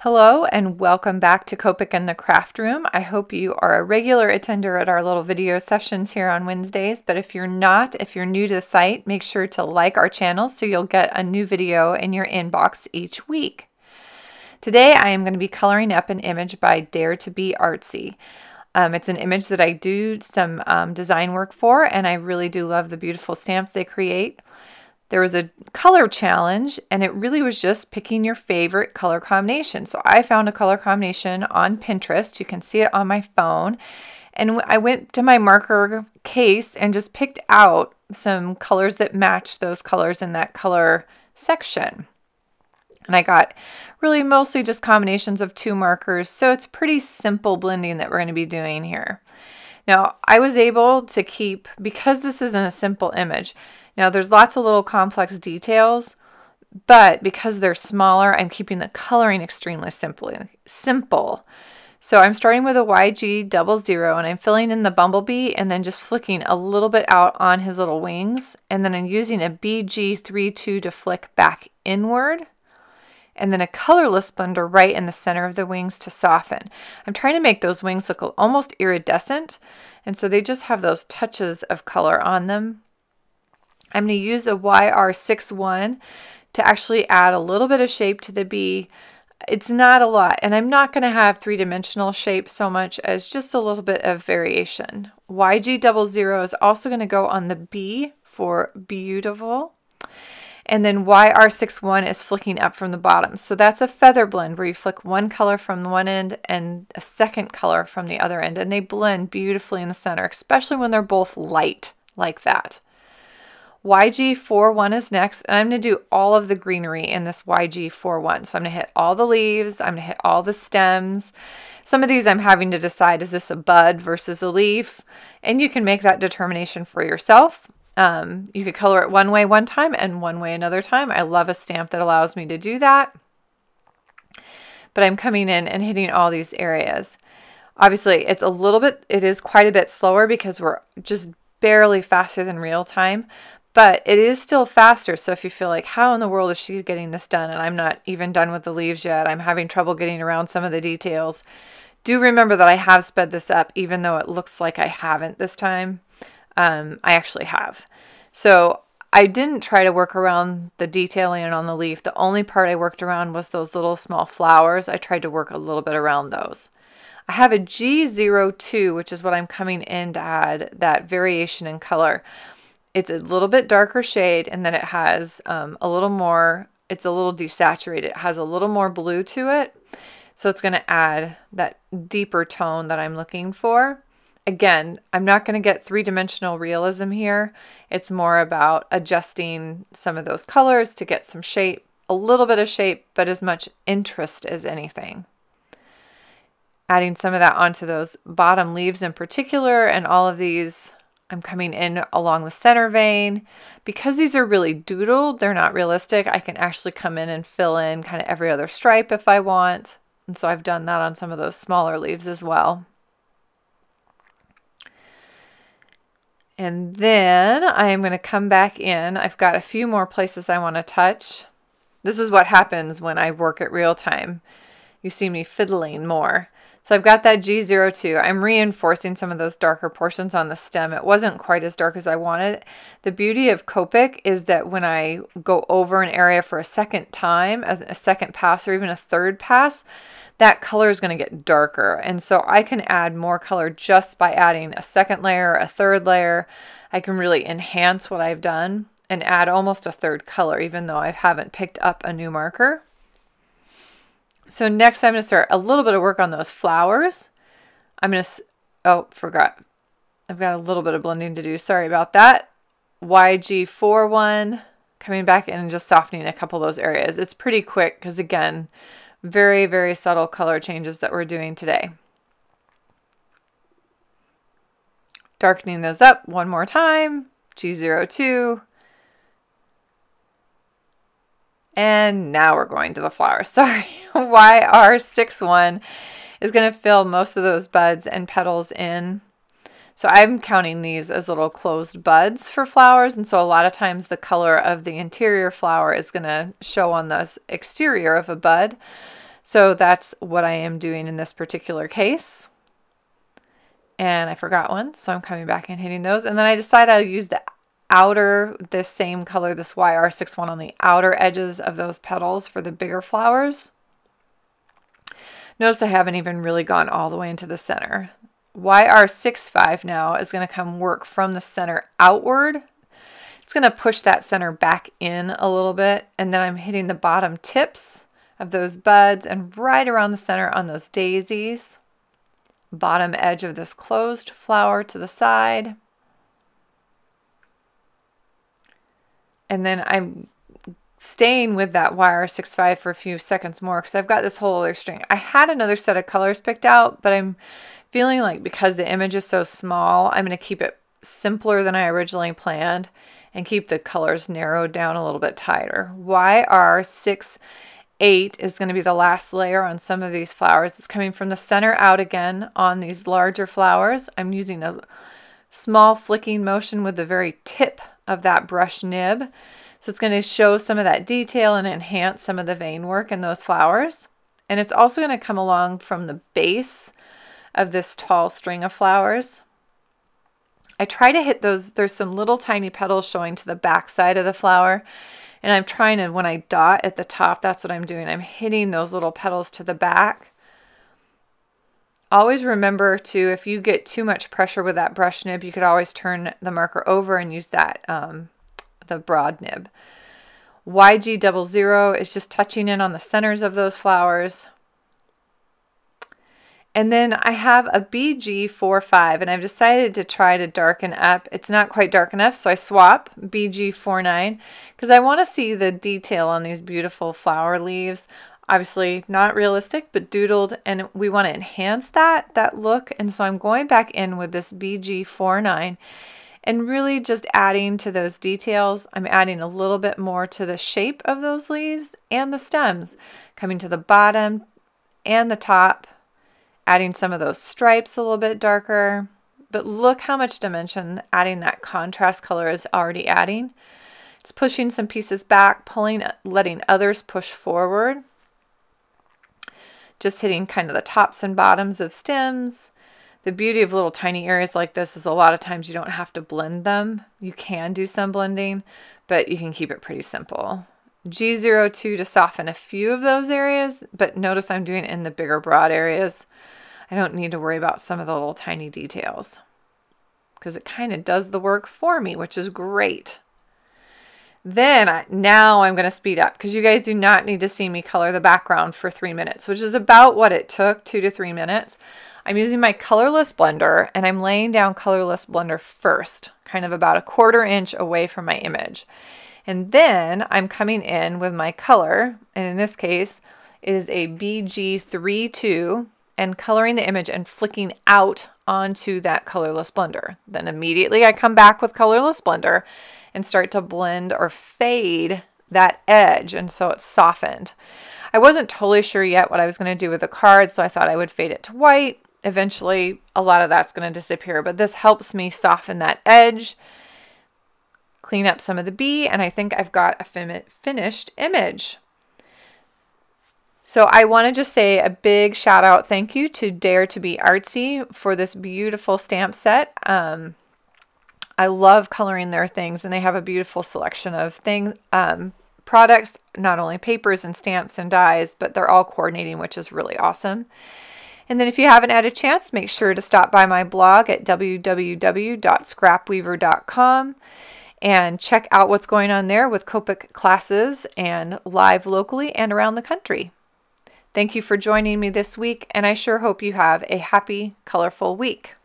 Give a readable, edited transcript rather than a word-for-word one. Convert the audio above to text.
Hello and welcome back to Copic and the Craft Room. I hope you are a regular attender at our little video sessions here on Wednesdays, but if you're not, if you're new to the site, make sure to like our channel so you'll get a new video in your inbox each week. Today I am going to be coloring up an image by Dare to Be Artsy. It's an image that I do some design work for, and I really do love the beautiful stamps they create. There was a color challenge, and it really was just picking your favorite color combination. So I found a color combination on Pinterest. You can see it on my phone. And I went to my marker case and just picked out some colors that matched those colors in that color section. And I got really mostly just combinations of two markers. So it's pretty simple blending that we're going to be doing here. Now, I was able to keep, because this isn't a simple image, now there's lots of little complex details, but because they're smaller, I'm keeping the coloring extremely simple. So I'm starting with a YG00 and I'm filling in the bumblebee and then just flicking a little bit out on his little wings. And then I'm using a BG32 to flick back inward. And then a colorless blender right in the center of the wings to soften. I'm trying to make those wings look almost iridescent. And so they just have those touches of color on them. I'm going to use a YR61 to actually add a little bit of shape to the bee. It's not a lot, and I'm not going to have three-dimensional shape so much as just a little bit of variation. YG00 is also going to go on the B for Beeutiful. And then YR61 is flicking up from the bottom. So that's a feather blend where you flick one color from one end and a second color from the other end. And they blend beautifully in the center, especially when they're both light like that. YG41 is next, and I'm going to do all of the greenery in this YG41. So I'm going to hit all the leaves, I'm going to hit all the stems. Some of these I'm having to decide, is this a bud versus a leaf? And you can make that determination for yourself. You could color it one way one time and one way another time. I love a stamp that allows me to do that. But I'm coming in and hitting all these areas. Obviously, it is quite a bit slower because we're just barely faster than real time. But it is still faster, so if you feel like, how in the world is she getting this done? And I'm not even done with the leaves yet. I'm having trouble getting around some of the details. Do remember that I have sped this up, even though it looks like I haven't this time. I actually have. So I didn't try to work around the detailing on the leaf. The only part I worked around was those little small flowers. I tried to work a little bit around those. I have a G02, which is what I'm coming in to add that variation in color. It's a little bit darker shade, and then it has a little more, it's a little desaturated. It has a little more blue to it. So it's going to add that deeper tone that I'm looking for. Again, I'm not going to get three-dimensional realism here. It's more about adjusting some of those colors to get some shape, a little bit of shape, but as much interest as anything. Adding some of that onto those bottom leaves in particular, and all of these, I'm coming in along the center vein. Because these are really doodled, they're not realistic, I can actually come in and fill in kind of every other stripe if I want. And so I've done that on some of those smaller leaves as well. And then I am going to come back in. I've got a few more places I want to touch. This is what happens when I work at real time. You see me fiddling more. So I've got that G02. I'm reinforcing some of those darker portions on the stem. It wasn't quite as dark as I wanted. The beauty of Copic is that when I go over an area for a second time, a second pass or even a third pass, that color is going to get darker. And so I can add more color just by adding a second layer, a third layer. I can really enhance what I've done and add almost a third color, even though I haven't picked up a new marker. So next I'm going to start a little bit of work on those flowers. I'm going to, oh, forgot. I've got a little bit of blending to do. Sorry about that. YG41, coming back in and just softening a couple of those areas. It's pretty quick because, again, very, very subtle color changes that we're doing today. Darkening those up one more time. G02. And now we're going to the flowers. Sorry, YR61 is going to fill most of those buds and petals in. So I'm counting these as little closed buds for flowers, and so a lot of times the color of the interior flower is going to show on the exterior of a bud. So that's what I am doing in this particular case. And I forgot one, so I'm coming back and hitting those. And then I decide I'll use the outer, this same color, this YR61 on the outer edges of those petals for the bigger flowers. Notice I haven't even really gone all the way into the center. YR65 now is going to come work from the center outward. It's going to push that center back in a little bit, and then I'm hitting the bottom tips of those buds and right around the center on those daisies. Bottom edge of this closed flower to the side. And then I'm staying with that YR65 for a few seconds more because I've got this whole other string. I had another set of colors picked out, but I'm feeling like because the image is so small, I'm going to keep it simpler than I originally planned and keep the colors narrowed down a little bit tighter. YR68 is going to be the last layer on some of these flowers. It's coming from the center out again on these larger flowers. I'm using a small flicking motion with the very tip of that brush nib. So it's going to show some of that detail and enhance some of the vein work in those flowers. And it's also going to come along from the base of this tall string of flowers. I try to hit those, there's some little tiny petals showing to the back side of the flower. And I'm trying to, when I dot at the top, that's what I'm doing. I'm hitting those little petals to the back. Always remember to, if you get too much pressure with that brush nib, you could always turn the marker over and use that, the broad nib. YG00 is just touching in on the centers of those flowers. And then I have a BG45, and I've decided to try to darken up. It's not quite dark enough, so I swap BG49 because I want to see the detail on these beautiful flower leaves. Obviously not realistic, but doodled, and we want to enhance that look. And so I'm going back in with this BG49 and really just adding to those details. I'm adding a little bit more to the shape of those leaves and the stems, coming to the bottom and the top, adding some of those stripes a little bit darker. But look how much dimension adding that contrast color is already adding. It's pushing some pieces back, pulling, letting others push forward. Just hitting kind of the tops and bottoms of stems. The beauty of little tiny areas like this is a lot of times you don't have to blend them. You can do some blending, but you can keep it pretty simple. G02 to soften a few of those areas, but notice I'm doing it in the bigger broad areas. I don't need to worry about some of the little tiny details because it kind of does the work for me, which is great. Then now I'm going to speed up because you guys do not need to see me color the background for 3 minutes, which is about what it took, 2 to 3 minutes. I'm using my colorless blender, and I'm laying down colorless blender first, kind of about 1/4 inch away from my image. And then I'm coming in with my color, and in this case it is a BG32, and coloring the image and flicking out onto that colorless blender. Then immediately I come back with colorless blender and start to blend or fade that edge, and so it's softened. I wasn't totally sure yet what I was going to do with the card, so I thought I would fade it to white. Eventually a lot of that's going to disappear, but this helps me soften that edge, clean up some of the bee, and I think I've got a finished image. So I want to just say a big shout out thank you to Dare to Be Artsy for this beautiful stamp set. I love coloring their things, and they have a beautiful selection of products, not only papers and stamps and dies, but they're all coordinating, which is really awesome. And then if you haven't had a chance, make sure to stop by my blog at www.scrapweaver.com and check out what's going on there with Copic classes and live locally and around the country. Thank you for joining me this week, and I sure hope you have a happy, colorful week.